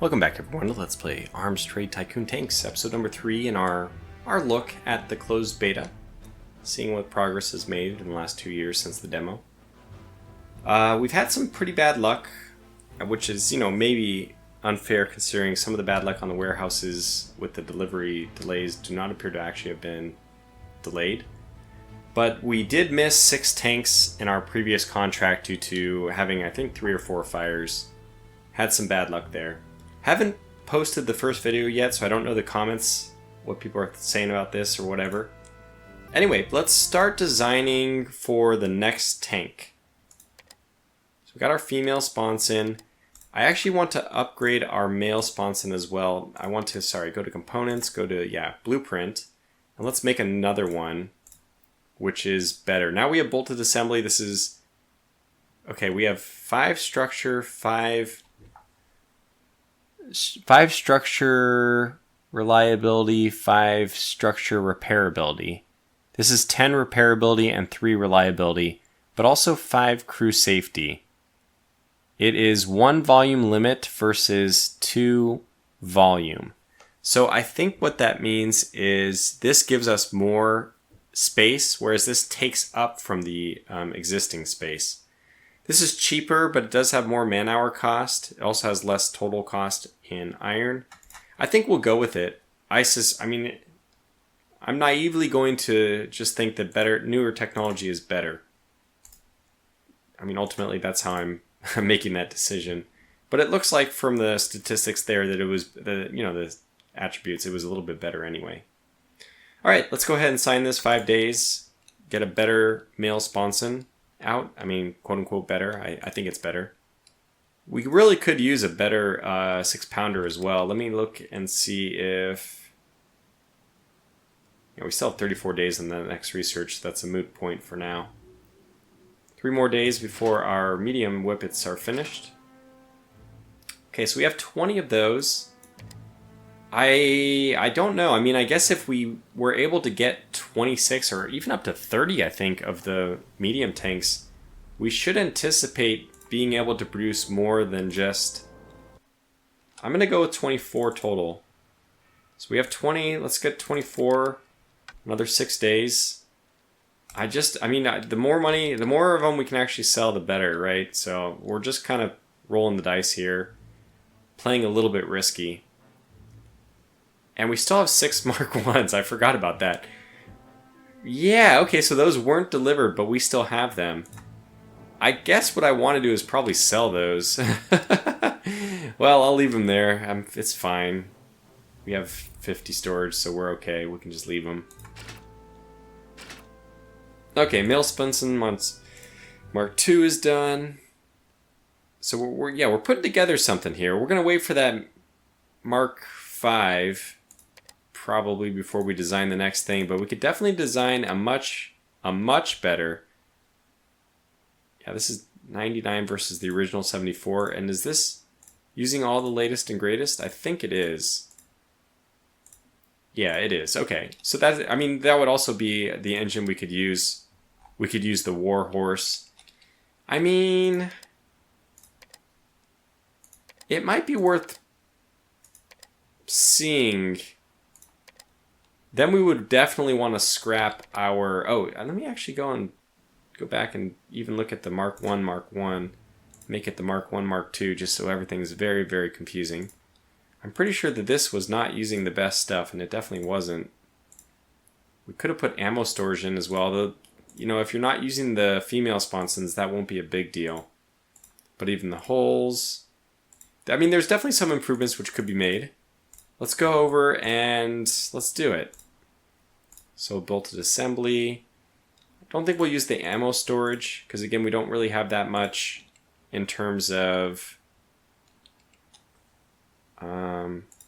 Welcome back everyone to Let's Play Arms Trade Tycoon Tanks, episode number 3 in our look at the closed beta. Seeing what progress is made in the last 2 years since the demo. We've had some pretty bad luck, which is, maybe unfair considering some of the bad luck on the warehouses with the delivery delays do not appear to actually have been delayed. But we did miss 6 tanks in our previous contract due to having, I think, 3 or 4 fires. Had some bad luck there. Haven't posted the first video yet, so I don't know the comments, what people are saying about this or whatever. Anyway, let's start designing for the next tank. So we got our female sponson. I actually want to upgrade our male sponson as well. I want to, go to components, go to, blueprint, and let's make another one, which is better. Now we have bolted assembly. This is, okay, we have 5 structure, 5 structure reliability, 5 structure repairability. This is 10 repairability and 3 reliability, but also 5 crew safety. It is 1 volume limit versus 2 volume. So I think what that means is this gives us more space, whereas this takes up from the existing space. This is cheaper, but it does have more man-hour cost. It also has less total cost in iron. I think we'll go with it. I'm naively going to just think that newer technology is better. Ultimately, that's how I'm making that decision. But it looks like from the statistics there that it was, the attributes, it was a little bit better anyway. All right, let's go ahead and sign this 5 days. Get a better male sponson out. Quote unquote better. I think it's better. We really could use a better 6-pounder as well. Let me look and see if... we still have 34 days in the next research. So that's a moot point for now. 3 more days before our medium whippets are finished. Okay, so we have 20 of those. I don't know. I guess if we were able to get 26 or even up to 30, I think, of the medium tanks, we should anticipate being able to produce more than just... I'm going to go with 24 total. So we have 20. Let's get 24. Another 6 days. The more money, the more of them we can actually sell, the better, right? So we're just kind of rolling the dice here. Playing a little bit risky. And we still have 6 Mark 1s. I forgot about that. Yeah, okay, so those weren't delivered, but we still have them. I guess what I want to do is probably sell those. Well, I'll leave them there. It's fine. We have 50 storage, so we're okay. We can just leave them. Okay, male sponson Mark II is done. So we're putting together something here. We're gonna wait for that Mark V probably before we design the next thing, but we could definitely design a much better. Yeah, this is 99 versus the original 74, and is this using all the latest and greatest? I think it is. Yeah, it is. Okay, so that that would also be the engine we could use. We could use the War Horse. It might be worth seeing. Then we would definitely want to scrap our... Oh, let me actually go back and even look at the Mark 1, Mark 1. Make it the Mark 1, Mark 2, just so everything's very, very confusing. I'm pretty sure that this was not using the best stuff, and it definitely wasn't. We could have put ammo storage in as well, though, if you're not using the female sponsons, that won't be a big deal. But even the holes... there's definitely some improvements which could be made. Let's go over and let's do it. So bolted assembly. I don't think we'll use the ammo storage because again we don't really have that much in terms of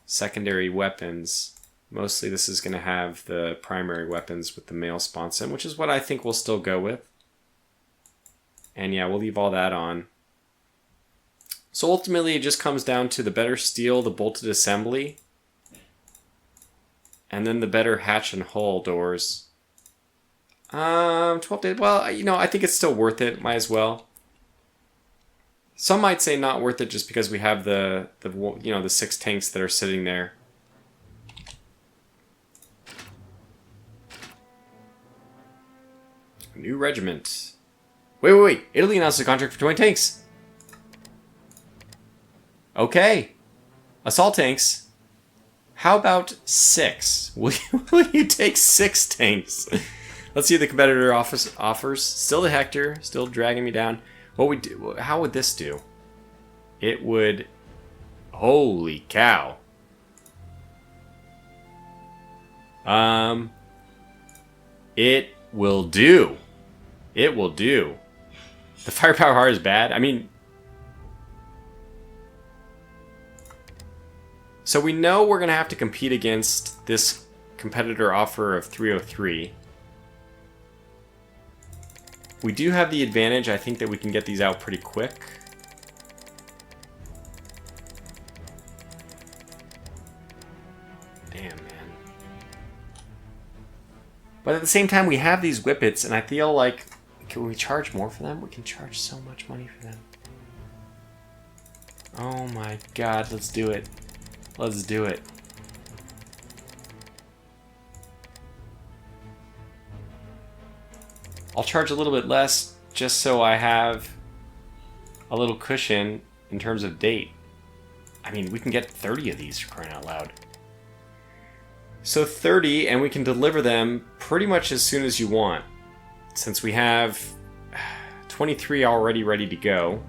secondary weapons. Mostly this is going to have the primary weapons with the male sponson, which is what I think we'll still go with. And yeah, we'll leave all that on. So ultimately it just comes down to the better steel, the bolted assembly, and then the better hatch and hull doors. 12 days. Well, I think it's still worth it. Might as well. Some might say not worth it just because we have the 6 tanks that are sitting there. New regiment. Wait. Italy announced a contract for 20 tanks. Okay. Assault tanks. How about 6? Will you take 6 tanks? Let's see what the competitor offers. Still the Hector, still dragging me down. How would this do? It would... Holy cow. It will do. It will do. The firepower hard is bad. I mean... So we know we're going to have to compete against this competitor offer of 303. We do have the advantage, I think, that we can get these out pretty quick. Damn, man. But at the same time, we have these whippets, and I feel like... Can we charge more for them? We can charge so much money for them. Oh my god, let's do it. Let's do it. I'll charge a little bit less just so I have a little cushion in terms of date. I mean, we can get 30 of these, for crying out loud. So 30, and we can deliver them pretty much as soon as you want. Since we have 23 already ready to go.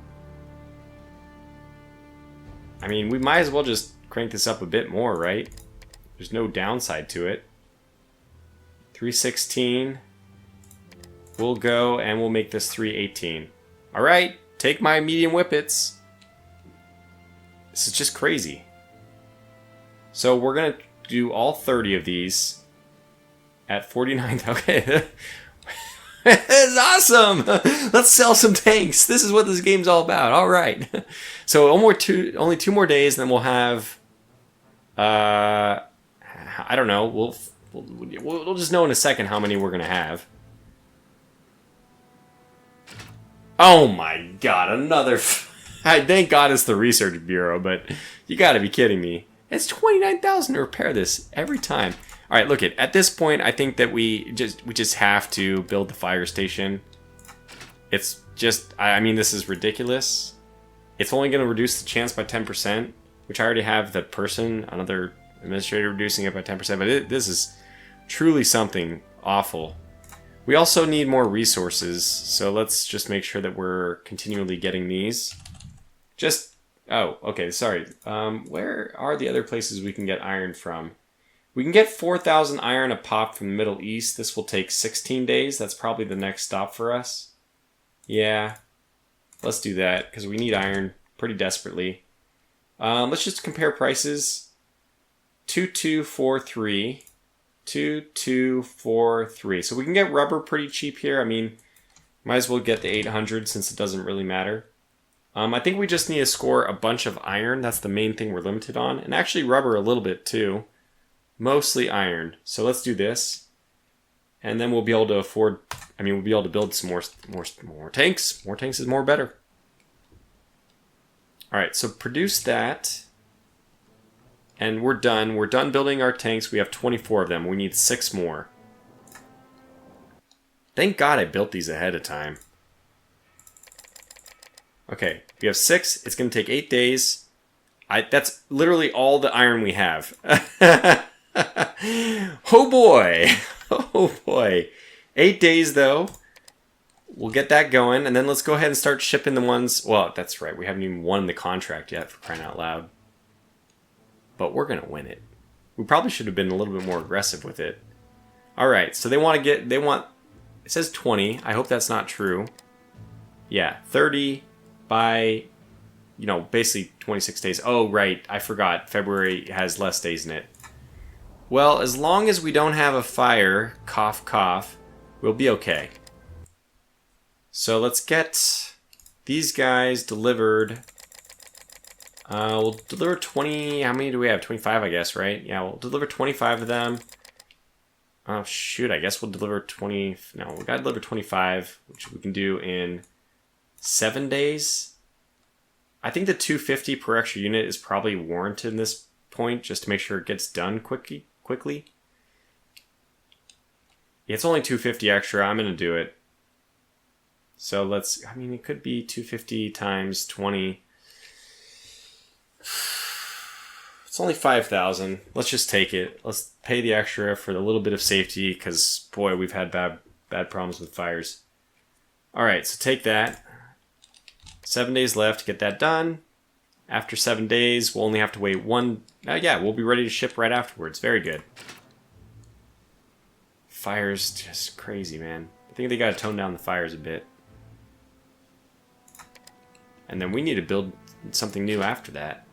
I mean, we might as well just crank this up a bit more, right? There's no downside to it. 316. We'll go and we'll make this 318. Alright, take my medium whippets. This is just crazy. So we're going to do all 30 of these at 49. Okay. This is awesome! Let's sell some tanks. This is what this game's all about. Alright. So only 2 more days, and then we'll have... I don't know. We'll just know in a second how many we're going to have. Oh my god, another... Thank god it's the Research Bureau, but you gotta be kidding me. It's 29,000 to repair this every time. Alright, look, at this point, I think that we just have to build the fire station. It's just... I mean, this is ridiculous. It's only going to reduce the chance by 10%, which I already have the person, another administrator, reducing it by 10%, but this is truly something awful. We also need more resources, so let's just make sure that we're continually getting these. Oh, okay, sorry. Where are the other places we can get iron from? We can get 4,000 iron a pop from the Middle East. This will take 16 days. That's probably the next stop for us. Yeah, let's do that, because we need iron pretty desperately. Let's just compare prices. 2243. 2243. So we can get rubber pretty cheap here. I mean, might as well get the 800 since it doesn't really matter. I think we just need to score a bunch of iron. That's the main thing we're limited on. And actually rubber a little bit too. Mostly iron. So let's do this. And then we'll be able to afford... I mean, we'll be able to build some more tanks. More tanks is more better. Alright, so produce that. And we're done. We're done building our tanks. We have 24 of them. We need 6 more. Thank God I built these ahead of time. Okay, we have 6. It's going to take 8 days. That's literally all the iron we have. Oh boy. Oh boy. 8 days though. We'll get that going. And then let's go ahead and start shipping the ones... Well, that's right. We haven't even won the contract yet, for crying out loud. But we're going to win it. We probably should have been a little bit more aggressive with it. Alright, so they want... It says 20. I hope that's not true. Yeah, 30 by... basically 26 days. Oh, right. I forgot. February has less days in it. Well, as long as we don't have a fire, cough, cough, we'll be okay. So let's get these guys delivered. We'll deliver 20... How many do we have? 25, I guess, right? Yeah, we'll deliver 25 of them. Oh, shoot. I guess we'll deliver 20... No, we gotta deliver 25, which we can do in 7 days. I think the 250 per extra unit is probably warranted in this point, just to make sure it gets done quickly. It's only 250 extra. I'm going to do it. So let's, I mean, it could be 250 times 20. It's only 5,000. Let's just take it. Let's pay the extra for a little bit of safety, because boy, we've had bad problems with fires. All right, so take that. 7 days left to get that done. After 7 days, we'll only have to wait one. Yeah, we'll be ready to ship right afterwards. Very good. Fires just crazy, man. I think they got to tone down the fires a bit. And then we need to build something new after that.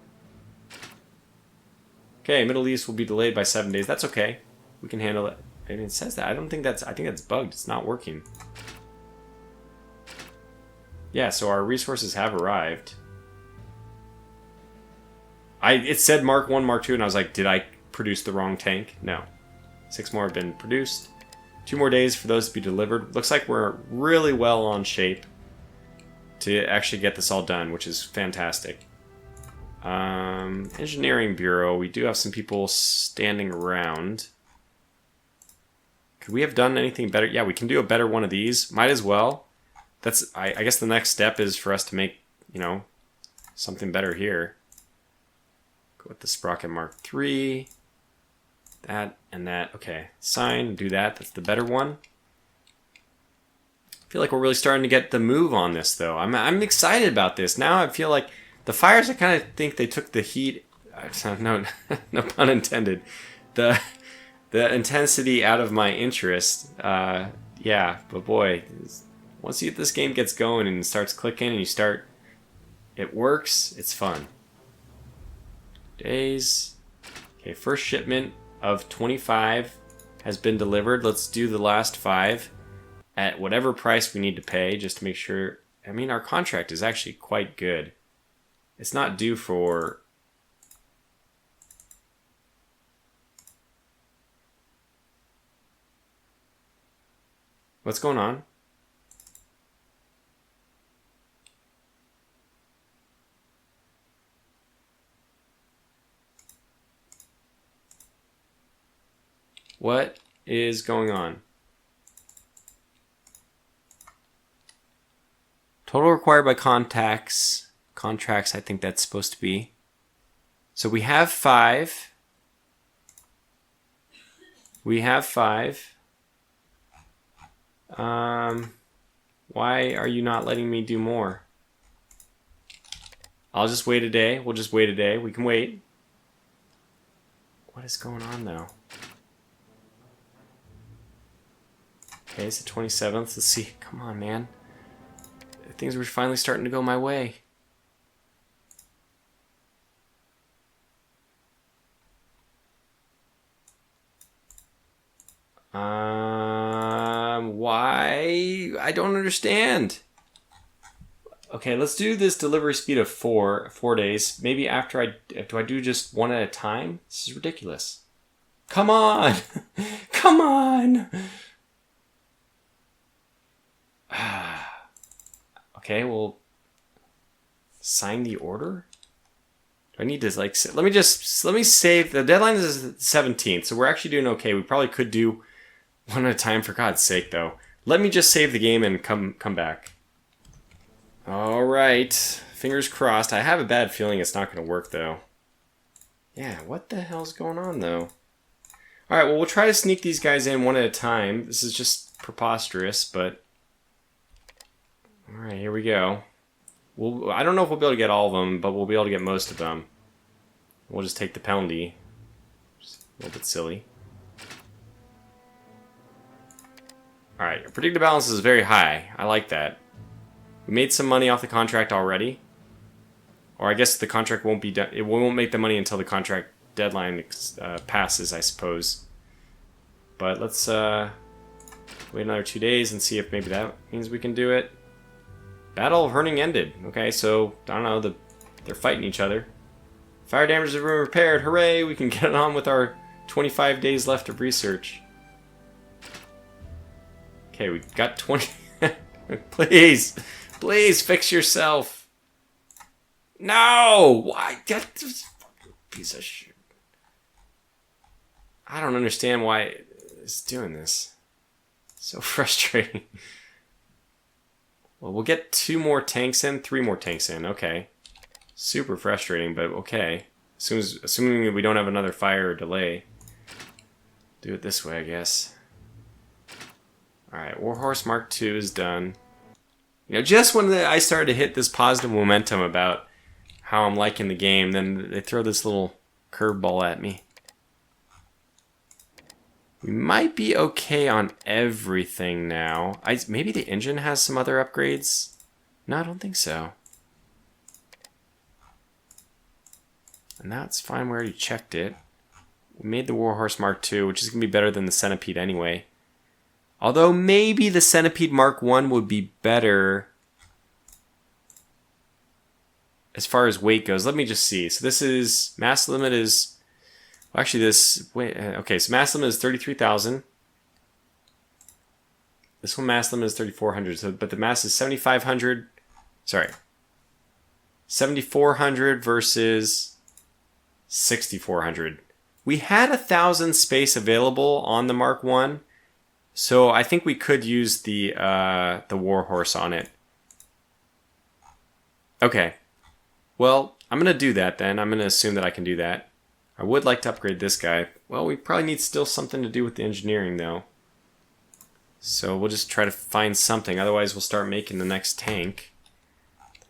Okay, Middle East will be delayed by 7 days. That's okay. We can handle it. I mean, it says that. I think that's bugged. It's not working. Yeah, so our resources have arrived. It said Mark 1, Mark 2, and I was like, did I produce the wrong tank? No. 6 more have been produced. 2 more days for those to be delivered. Looks like we're really well on shape to actually get this all done, which is fantastic. Engineering Bureau, we do have some people standing around. Could we have done anything better? Yeah, we can do a better one of these. Might as well. I guess the next step is for us to make, something better here. Go with the Sprocket Mark III. That and that. Okay, sign, do that. That's the better one. I feel like we're really starting to get the move on this, though. I'm excited about this. Now I feel like the fires, I kind of think they took the heat. No, no pun intended. The intensity out of my interest. Yeah, but boy, once this game gets going and starts clicking and it works. It's fun. Days. Okay, first shipment of 25 has been delivered. Let's do the last 5 at whatever price we need to pay, just to make sure. I mean, our contract is actually quite good. It's not due for... What's going on? What is going on? Total required by contracts, I think that's supposed to be. So we have 5. We have 5. Why are you not letting me do more? I'll just wait a day. We'll just wait a day. We can wait. What is going on, though? Okay, it's the 27th. Let's see. Come on, man. Things were finally starting to go my way. Why? I don't understand. Okay, let's do this delivery speed of 4 days. Maybe after do I do just one at a time? This is ridiculous. Come on! Come on! Okay, well, sign the order? Do I need to, let me save. The deadline is the 17th, so we're actually doing okay. We probably could do one at a time, for God's sake, though. Let me just save the game and come back. All right, fingers crossed. I have a bad feeling it's not going to work, though. Yeah, what the hell's going on, though? All right, well, we'll try to sneak these guys in one at a time. This is just preposterous, but... All right, here we go. I don't know if we'll be able to get all of them, but we'll be able to get most of them. We'll just take the penalty. Just a little bit silly. All right, our predicted balance is very high. I like that. We made some money off the contract already. Or I guess the contract won't be done. It won't make the money until the contract deadline passes, I suppose. But let's wait another 2 days and see if maybe that means we can do it. Battle of Herning ended. Okay, so, I don't know, they're fighting each other. Fire damage has been repaired. Hooray! We can get on with our 25 days left of research. Okay, we got 20... Please! Please, fix yourself! No! Why? That's piece of shit. I don't understand why it's doing this. So frustrating. Well, we'll get 2 more tanks in, 3 more tanks in. Okay. Super frustrating, but okay. Assuming we don't have another fire or delay. Do it this way, I guess. Alright, Warhorse Mark II is done. You know, just when I started to hit this positive momentum about how I'm liking the game, then they throw this little curveball at me. We might be okay on everything now. Maybe the engine has some other upgrades? No, I don't think so. And that's fine, we already checked it. We made the Warhorse Mark II, which is going to be better than the Centipede anyway. Although maybe the Centipede Mark I would be better as far as weight goes. Let me just see. So this is, mass limit is, well, actually this, wait, okay, so mass limit is 33,000. This one mass limit is 3,400, so, but the mass is 7,500, sorry, 7,400 versus 6,400. We had 1,000 space available on the Mark I, so I think we could use the Warhorse on it. Okay. Well, I'm going to do that then. I'm going to assume that I can do that. I would like to upgrade this guy. Well, we probably need still something to do with the engineering, though. So we'll just try to find something. Otherwise, we'll start making the next tank.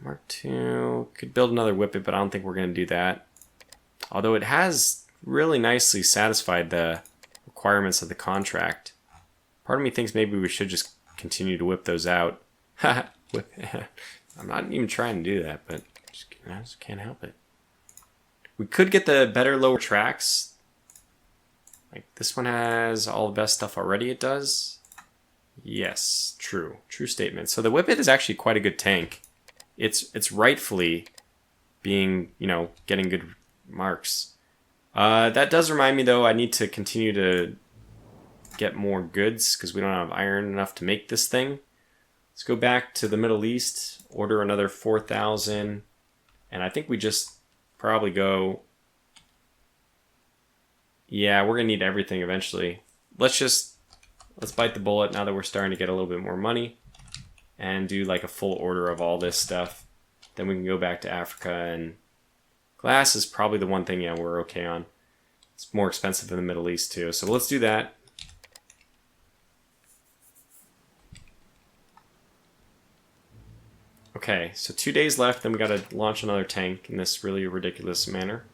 Mark II. Could build another Whippet, but I don't think we're going to do that. Although it has really nicely satisfied the requirements of the contract. Part of me thinks maybe we should just continue to whip those out. I'm not even trying to do that, but I just can't help it. We could get the better lower tracks. Like this one has all the best stuff already, it does. Yes, true. True statement. So the Whippet is actually quite a good tank. It's rightfully being, you know, getting good marks. That does remind me though, I need to continue to get more goods because we don't have iron enough to make this thing. Let's go back to the Middle East, order another 4,000, and I think we just probably go, yeah, we're gonna need everything eventually. Let's bite the bullet now that we're starting to get a little bit more money and do like a full order of all this stuff. Then we can go back to Africa, and glass is probably the one thing, yeah, we're okay on. It's more expensive in the Middle East too, so let's do that. Okay, so 2 days left, then we gotta launch another tank in this really ridiculous manner.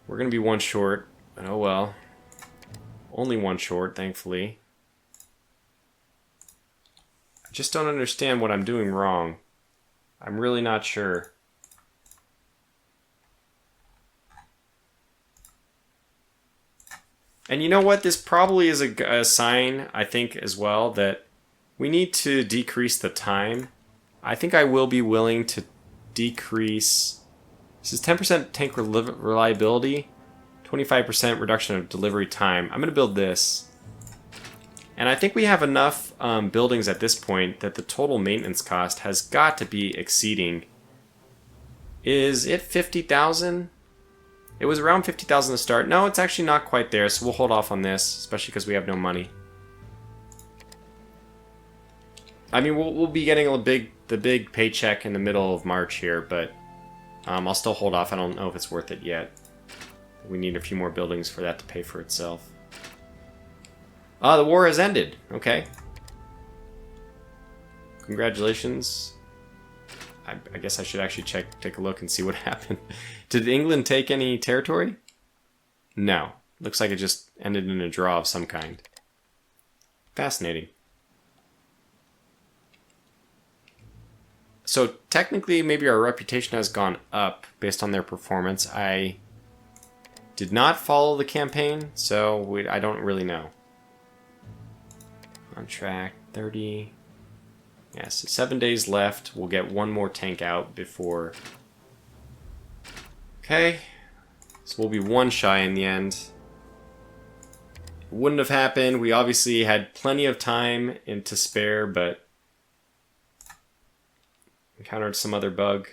We're gonna be 1 short, but oh well. Only 1 short, thankfully. I just don't understand what I'm doing wrong. I'm really not sure. And you know what? This probably is a sign, I think, as well, that we need to decrease the time. I think I will be willing to decrease. This is 10% tank reliability, 25% reduction of delivery time. I'm going to build this. And I think we have enough buildings at this point that the total maintenance cost has got to be exceeding. Is it 50,000? It was around 50,000 to start. No, it's actually not quite there, so we'll hold off on this, especially because we have no money. I mean, we'll be getting the big paycheck in the middle of March here, but I'll still hold off. I don't know if it's worth it yet. We need a few more buildings for that to pay for itself. The war has ended. Okay. Congratulations. I guess I should actually take a look and see what happened. Did England take any territory? No. Looks like it just ended in a draw of some kind. Fascinating. So technically, maybe our reputation has gone up based on their performance. I did not follow the campaign, so I don't really know. Contract 30. Yeah, so 7 days left. We'll get 1 more tank out before. Okay, so we'll be 1 shy in the end. It wouldn't have happened. We obviously had plenty of time to spare, but Encountered some other bug.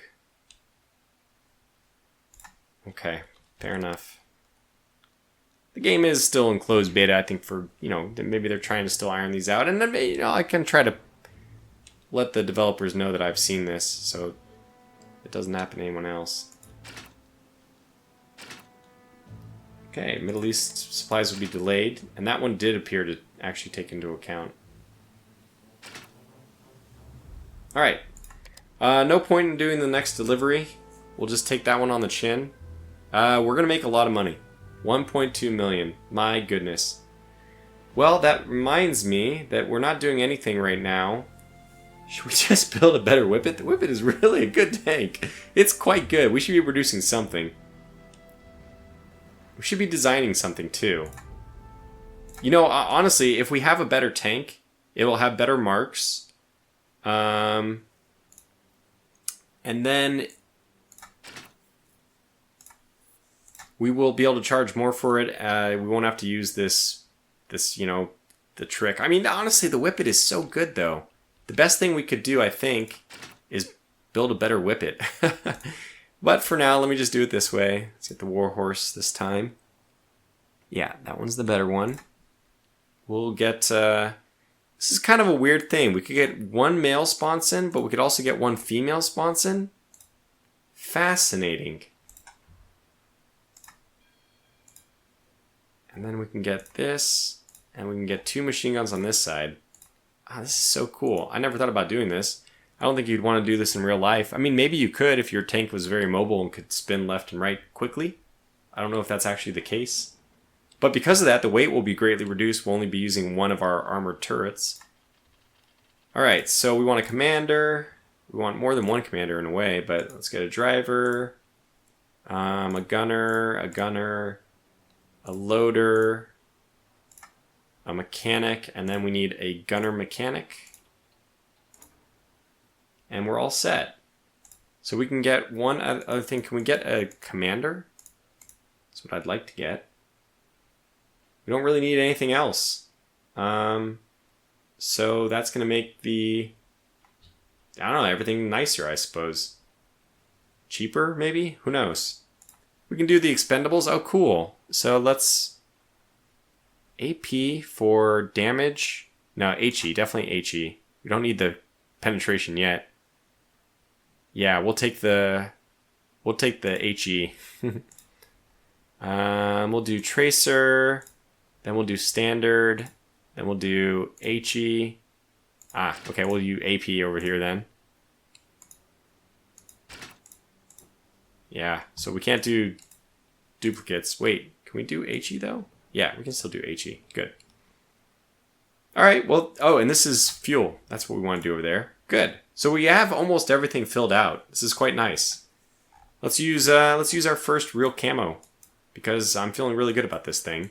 Okay, fair enough. The game is still in closed beta, I think, for, you know, maybe they're trying to still iron these out. And then, you know, I can try to let the developers know that I've seen this, so it doesn't happen to anyone else. Okay, Middle East supplies will be delayed, and that one did appear to actually take into account. Alright, no point in doing the next delivery. We'll just take that one on the chin. We're going to make a lot of money. 1.2 million. My goodness. Well, that reminds me that we're not doing anything right now. Should we just build a better Whippet? The Whippet is really a good tank. It's quite good. We should be producing something. We should be designing something too. You know, honestly, if we have a better tank, it will have better marks. And then we will be able to charge more for it. We won't have to use this, you know, the trick. I mean, honestly, the Whippet is so good, though. The best thing we could do, I think, is build a better Whippet. But for now, let me just do it this way. Let's get the Warhorse this time. Yeah, that one's the better one. We'll get... this is kind of a weird thing. We could get one male sponson, but we could also get one female sponson. Fascinating. And then we can get this, and we can get 2 machine guns on this side. Ah, this is so cool. I never thought about doing this. I don't think you'd want to do this in real life. I mean, maybe you could if your tank was very mobile and could spin left and right quickly. I don't know if that's actually the case. But because of that, the weight will be greatly reduced. We'll only be using one of our armored turrets. Alright, so we want a commander. We want more than one commander in a way, but let's get a driver, a gunner, a loader, a mechanic, and then we need a gunner mechanic. And we're all set. So we can get one other thing. Can we get a commander? That's what I'd like to get. We don't really need anything else. So that's going to make the, I don't know, everything nicer, I suppose. Cheaper, maybe? Who knows? We can do the expendables. Oh, cool. So let's... AP for damage. No, HE. Definitely HE. We don't need the penetration yet. Yeah, we'll take the HE. We'll do tracer. Then we'll do standard. Then we'll do HE. Ah, okay, we'll do AP over here then. Yeah, so we can't do duplicates. Wait, can we do HE though? Yeah, we can still do HE. Good. Alright, well, oh, and this is fuel. That's what we want to do over there. Good. So we have almost everything filled out. This is quite nice. Let's use our first real camo, because I'm feeling really good about this thing.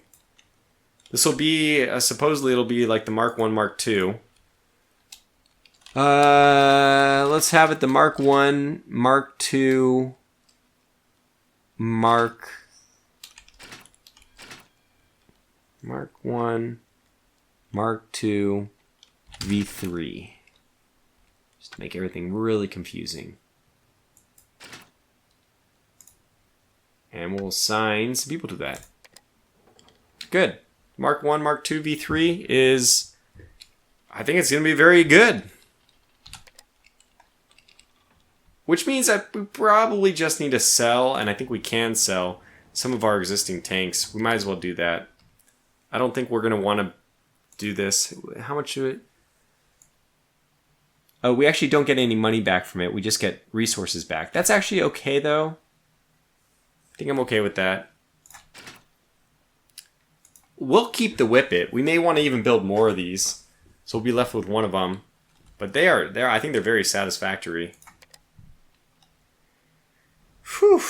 This will be, supposedly it'll be like the Mark 1, Mark 2. Let's have it the Mark 1, Mark 2, Mark 1, Mark 2, V3. Just to make everything really confusing. And we'll assign some people to that. Good. Mark 1, Mark 2, V3 is... I think it's going to be very good. Which means that we probably just need to sell, and I think we can sell, some of our existing tanks. We might as well do that. I don't think we're going to want to do this. How much should it... Oh, we actually don't get any money back from it. We just get resources back. That's actually okay, though. I think I'm okay with that. We'll keep the Whippet. We may want to even build more of these. So we'll be left with one of them. But I think they're very satisfactory. Whew.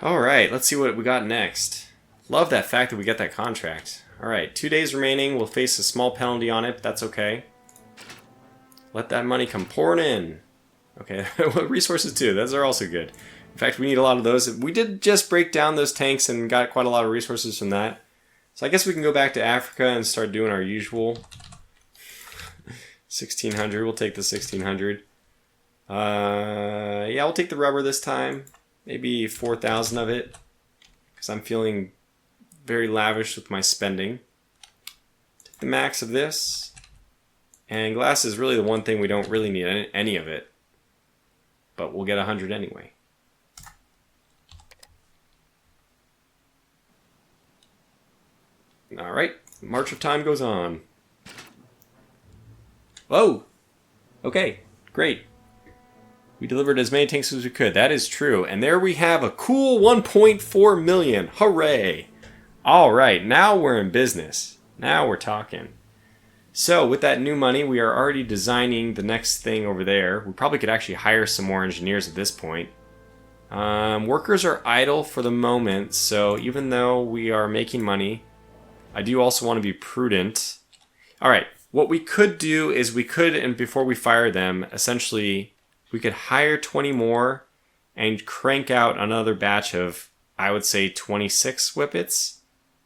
Alright, let's see what we got next. Love that fact that we get that contract. Alright, 2 days remaining. We'll face a small penalty on it, but that's okay. Let that money come pouring in. Okay, resources too. Those are also good. In fact, we need a lot of those. We did just break down those tanks and got quite a lot of resources from that. So I guess we can go back to Africa and start doing our usual. 1600. We'll take the 1600. Yeah, we'll take the rubber this time. Maybe 4,000 of it, because I'm feeling very lavish with my spending. Take the max of this. And glass is really the one thing we don't really need any of it. But we'll get 100 anyway. Alright, march of time goes on. Whoa! Okay, great. We delivered as many tanks as we could. That is true. And there we have a cool 1.4 million. Hooray! Alright, now we're in business. Now we're talking. So with that new money, we are already designing the next thing over there. We probably could actually hire some more engineers at this point. Workers are idle for the moment, so even though we are making money, I do also want to be prudent. Alright, what we could do is we could, and before we fire them, essentially we could hire 20 more and crank out another batch of, I would say, 26 whippets.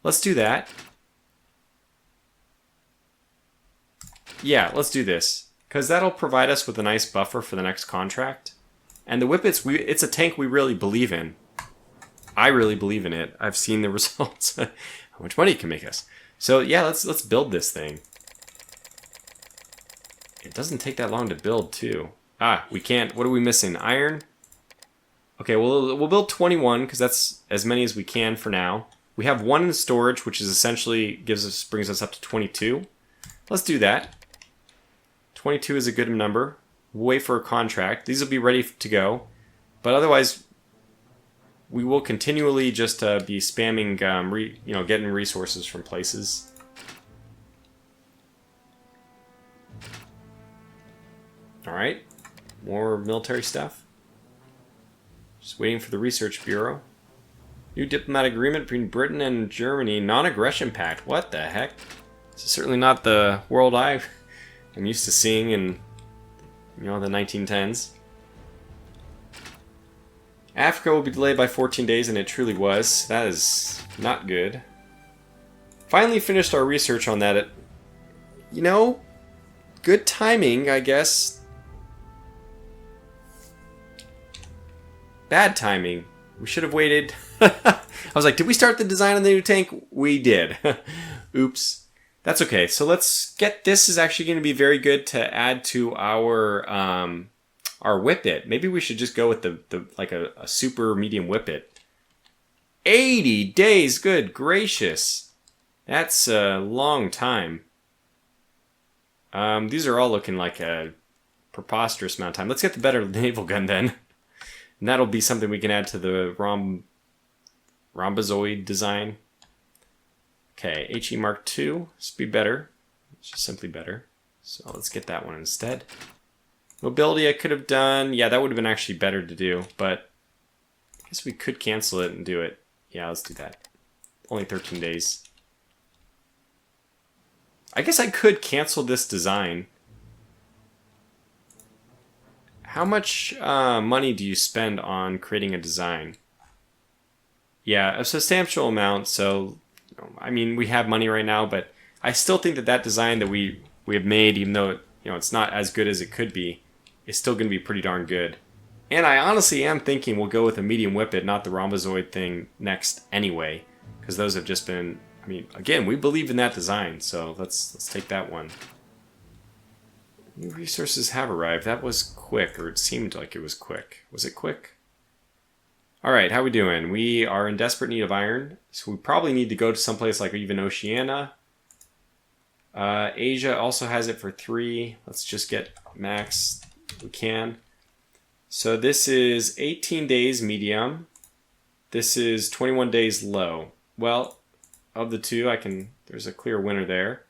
Let's do that. Yeah, let's do this, because that'll provide us with a nice buffer for the next contract. And the whippets, it's a tank we really believe in. I really believe in it. I've seen the results. How much money it can make us. So yeah, let's build this thing. It doesn't take that long to build too. Ah, we can't. What are we missing? Iron? Okay, we'll build 21 because that's as many as we can for now. We have one in storage, which is essentially brings us up to 22. Let's do that. 22 is a good number. We'll wait for a contract. These will be ready to go. But otherwise, we will continually just be spamming, getting resources from places. All right, more military stuff. Just waiting for the Research Bureau. New diplomatic agreement between Britain and Germany. Non-aggression pact. What the heck? This is certainly not the world I'm used to seeing in, the 1910s. Africa will be delayed by 14 days, and it truly was. That is not good. Finally finished our research on that. Good timing, I guess. Bad timing. We should have waited. I was like, did we start the design on the new tank? We did. Oops. That's okay. So let's get, this is actually going to be very good to add to our whippet. Maybe we should just go with a super medium whippet. 80 days, good gracious. That's a long time. These are all looking like a preposterous amount of time. Let's get the better naval gun then. And that'll be something we can add to the rhombozoid design. Okay, HE Mark II. This would be better. It's just simply better. So let's get that one instead. Mobility I could have done. Yeah, that would have been actually better to do, but I guess we could cancel it and do it. Yeah, let's do that. Only 13 days. I guess I could cancel this design. How much money do you spend on creating a design? Yeah, a substantial amount, so I mean, we have money right now, but I still think that design that we have made, even though it's not as good as it could be, is still going to be pretty darn good. And I honestly am thinking we'll go with a medium whippet, not the rhombozoid thing next anyway, because those have just been, I mean, again, we believe in that design, so let's take that one. New resources have arrived. That was quick, or it seemed like it was quick. Was it quick? Alright, how we doing? We are in desperate need of iron, so we probably need to go to someplace like even Oceania. Asia also has it for 3. Let's just get max we can. So this is 18 days medium. This is 21 days low. Well, of the two, there's a clear winner there.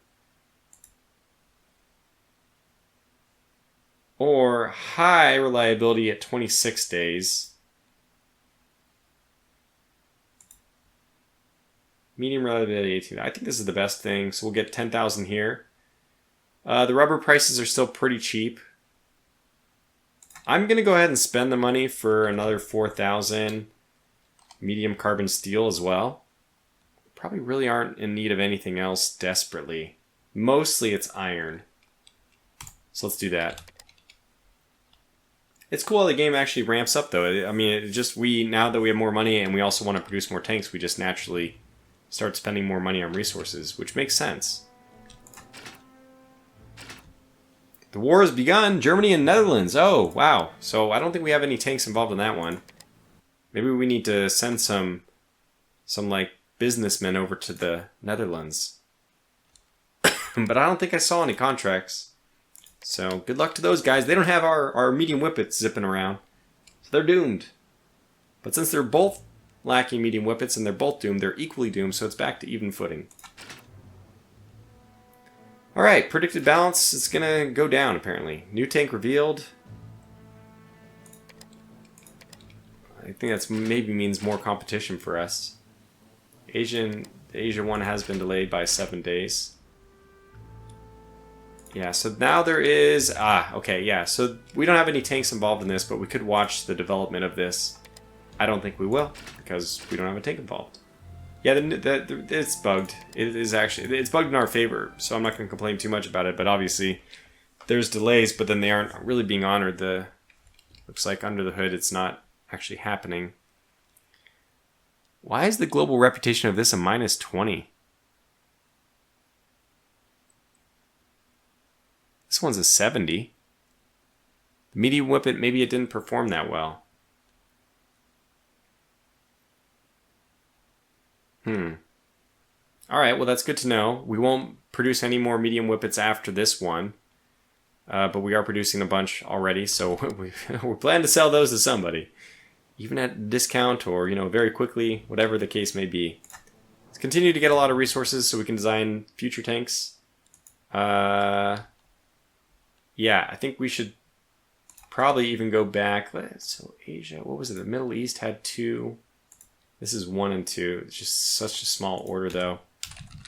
Or high reliability at 26 days. Medium reliability 18. I think this is the best thing, so we'll get 10,000 here. The rubber prices are still pretty cheap. I'm going to go ahead and spend the money for another 4,000 medium carbon steel as well. Probably really aren't in need of anything else desperately. Mostly it's iron. So let's do that. It's cool how the game actually ramps up, though. I mean, now that we have more money and we also want to produce more tanks, we just naturally start spending more money on resources, which makes sense. The war has begun. Germany and Netherlands. Oh, wow. So I don't think we have any tanks involved in that one. Maybe we need to send some like businessmen over to the Netherlands. But I don't think I saw any contracts. So good luck to those guys. They don't have our medium whippets zipping around. So they're doomed. But since they're both lacking medium whippets and they're both doomed, they're equally doomed, so it's back to even footing. Alright, predicted balance is going to go down apparently. New tank revealed. I think that's maybe means more competition for us. The Asia one has been delayed by 7 days. Yeah, so now there is... okay, yeah. So we don't have any tanks involved in this, but we could watch the development of this. I don't think we will, because we don't have a tank involved. Yeah, it's bugged. It's bugged in our favor, so I'm not going to complain too much about it, but obviously there's delays, but then they aren't really being honored. Looks like under the hood it's not actually happening. Why is the global reputation of this a -20? This one's a 70. The medium whippet, maybe it didn't perform that well. Alright, well that's good to know. We won't produce any more medium whippets after this one. But we are producing a bunch already, so we plan to sell those to somebody. Even at a discount or, very quickly, whatever the case may be. Let's continue to get a lot of resources so we can design future tanks. Yeah, I think we should probably even go back. So Asia, what was it? The Middle East had 2. This is 1 and 2. It's just such a small order, though.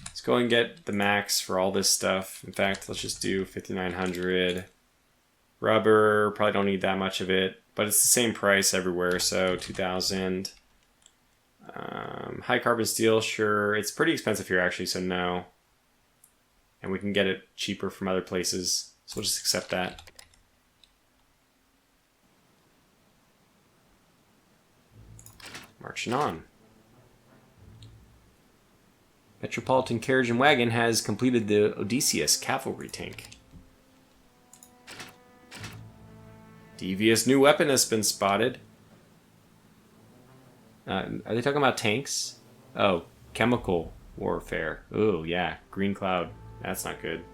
Let's go and get the max for all this stuff. In fact, let's just do 5,900. Rubber, probably don't need that much of it, but it's the same price everywhere, so 2,000. High carbon steel, sure. It's pretty expensive here, actually, so no. And we can get it cheaper from other places, so we'll just accept that. Marching on. Metropolitan Carriage and Wagon has completed the Odysseus cavalry tank. Devious new weapon has been spotted. Are they talking about tanks? Oh, chemical warfare. Oh, yeah. Green cloud. That's not good.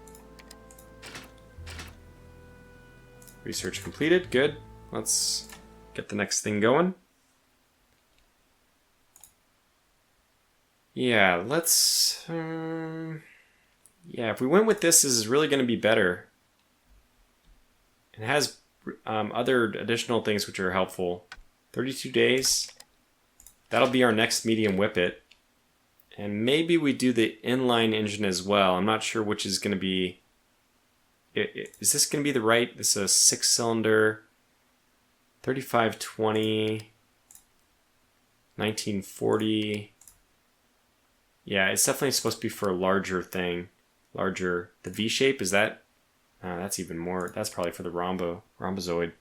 Research completed. Good. Let's get the next thing going. Yeah, let's... yeah, if we went with this is really going to be better. It has other additional things which are helpful. 32 days. That'll be our next medium whippet. And maybe we do the inline engine as well. I'm not sure which is going to be... Is this going to be the right... This is a 6-cylinder... 3520... 1940... Yeah, it's definitely supposed to be for a larger thing. Larger. The V shape, is that? That's even more. That's probably for the rhombozoid.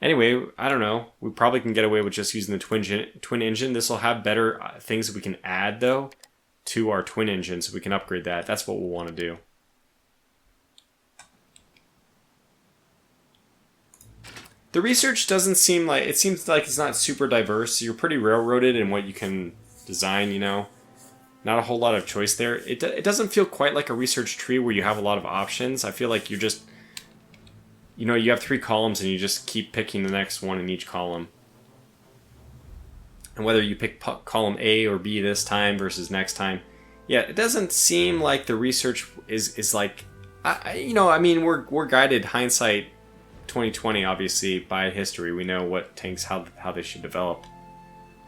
Anyway, I don't know. We probably can get away with just using the twin engine. This will have better things that we can add, though, to our twin engine, so we can upgrade that. That's what we'll want to do. The research doesn't seem like... It seems like it's not super diverse. You're pretty railroaded in what you can design, Not a whole lot of choice there. It doesn't feel quite like a research tree where you have a lot of options. I feel like you're just... you have 3 columns and you just keep picking the next one in each column. And whether you pick column A or B this time versus next time. Yeah, it doesn't seem like the research is like... we're guided, hindsight 2020, obviously, by history. We know what tanks, how they should develop.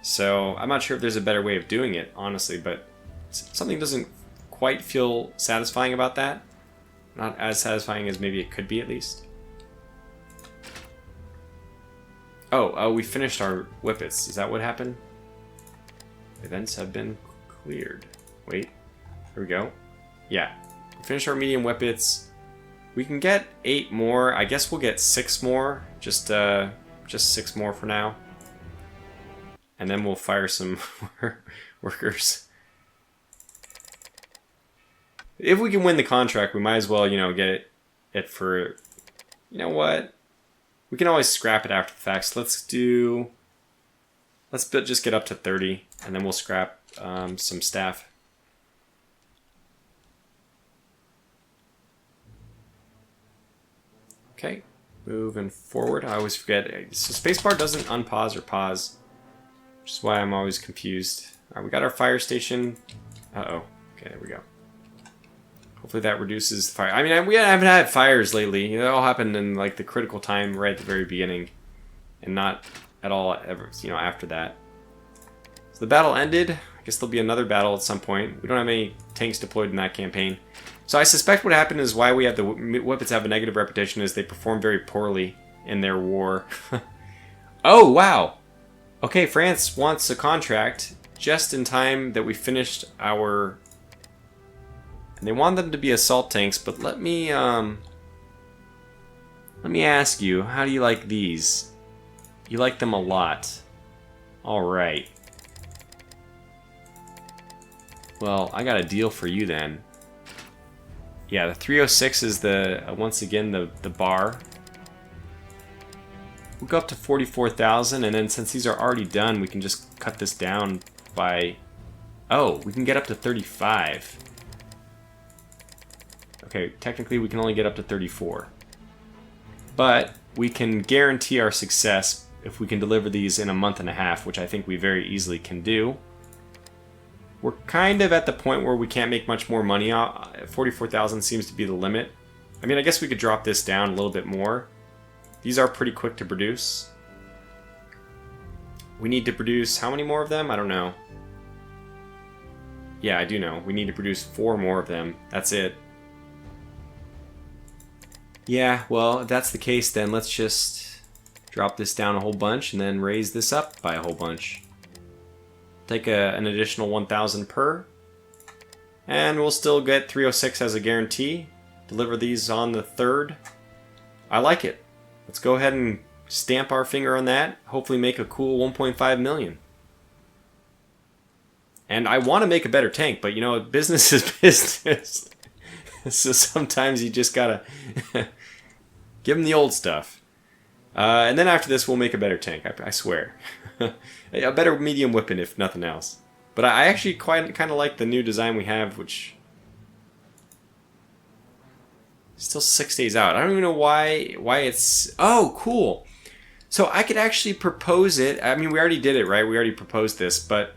So I'm not sure if there's a better way of doing it, honestly, but... Something doesn't quite feel satisfying about that. Not as satisfying as maybe it could be, at least. Oh, we finished our whippets. Is that what happened? Events have been cleared. Wait. Here we go. Yeah. We finished our medium whippets. We can get 8 more. I guess we'll get 6 more. Just 6 more for now. And then we'll fire some workers. If we can win the contract, we might as well, get it for... You know what? We can always scrap it after the fact. So let's just get up to 30, and then we'll scrap some staff. Okay, moving forward. I always forget. So spacebar doesn't unpause or pause, which is why I'm always confused. All right, we got our fire station. Uh-oh. Okay, there we go. Hopefully that reduces the fire. I mean, we haven't had fires lately. It all happened in like the critical time right at the very beginning, and not at all ever, after that. So the battle ended. I guess there'll be another battle at some point. We don't have any tanks deployed in that campaign. So I suspect what happened is why we have the Whippets have a negative reputation is they perform very poorly in their war. Oh, wow. Okay, France wants a contract just in time that we finished our... And they want them to be assault tanks, but let me ask you, how do you like these? You like them a lot. Alright. Well, I got a deal for you then. Yeah, the 306 is once again the bar. We'll go up to 44,000, and then since these are already done, we can just cut this down by... Oh, we can get up to 35. Okay, technically we can only get up to 34. But we can guarantee our success if we can deliver these in a month and a half, which I think we very easily can do. We're kind of at the point where we can't make much more money. 44,000 seems to be the limit. I mean, I guess we could drop this down a little bit more. These are pretty quick to produce. We need to produce how many more of them? I don't know. Yeah, I do know. We need to produce 4 more of them. That's it. Yeah, well, if that's the case, then let's just drop this down a whole bunch and then raise this up by a whole bunch. Take an additional 1,000 per. And we'll still get 306 as a guarantee. Deliver these on the 3rd. I like it. Let's go ahead and stamp our finger on that. Hopefully make a cool 1.5 million. And I want to make a better tank, but business is business. So sometimes you just gotta give them the old stuff. And then after this, we'll make a better tank, I swear. A better medium weapon, if nothing else. But I actually kind of like the new design we have, which... Still 6 days out. I don't even know why it's... Oh, cool. So I could actually propose it. I mean, we already did it, right? We already proposed this, but...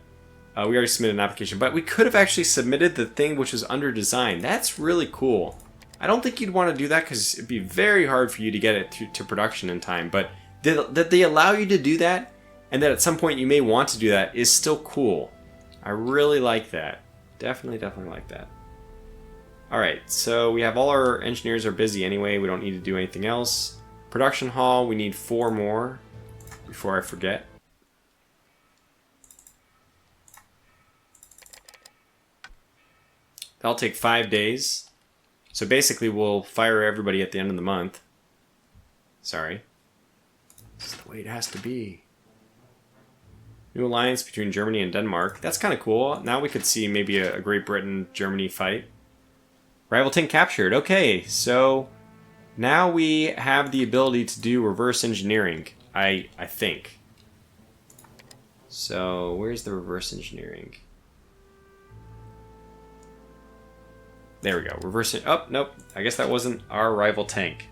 we already submitted an application. But we could have actually submitted the thing which was under design. That's really cool. I don't think you'd want to do that because it'd be very hard for you to get it to production in time. But that they allow you to do that, and that at some point you may want to do that, is still cool. I really like that. Definitely like that. Alright, so we have all our engineers are busy anyway. We don't need to do anything else. Production hall, we need 4 more before I forget. That'll take 5 days. So basically we'll fire everybody at the end of the month. Sorry. This is the way it has to be. New alliance between Germany and Denmark. That's kind of cool. Now we could see maybe a Great Britain-Germany fight. Rival tank captured. Okay, so now we have the ability to do reverse engineering, I think. So where's the reverse engineering? There we go. Reverse it. Oh, nope. I guess that wasn't our rival tank.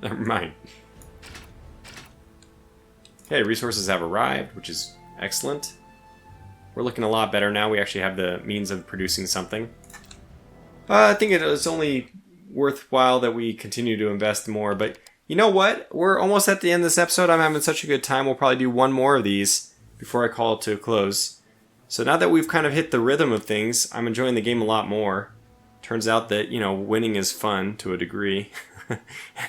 Never mind. Okay, resources have arrived, which is excellent. We're looking a lot better now. We actually have the means of producing something. I think it is only worthwhile that we continue to invest more. But you know what? We're almost at the end of this episode. I'm having such a good time. We'll probably do 1 more of these before I call it to a close. So now that we've kind of hit the rhythm of things, I'm enjoying the game a lot more. Turns out that, winning is fun to a degree.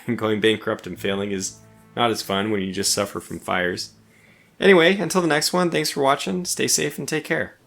And going bankrupt and failing is not as fun when you just suffer from fires. Anyway, until the next one, thanks for watching. Stay safe and take care.